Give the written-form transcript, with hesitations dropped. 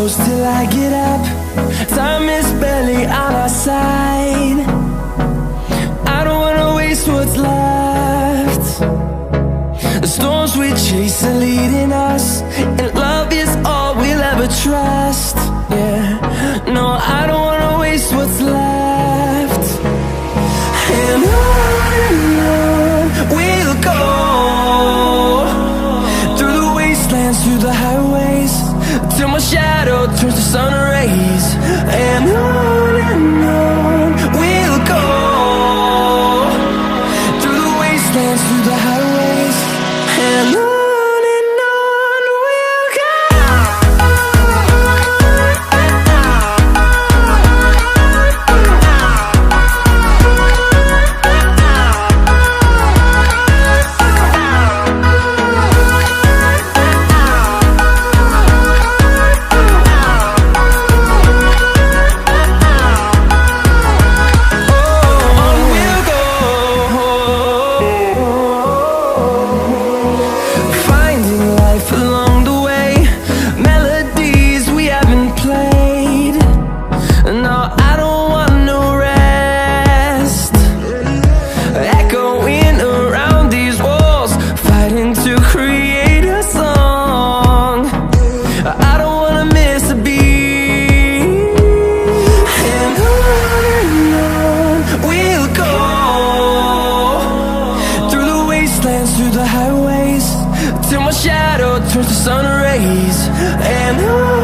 close till I get up. Time is barely on our side. I don't wanna waste what's left. The storms we chase are leading us, and love is all we'll ever trust. Yeah, no, I don't wanna waste what's left. And on we'll go, through the wastelands, through the highways, till my shadow turns to sun rays. And on we'll go, through the wastelands, through the highways, and on. Through the highways, till my shadow turns to sun rays. And on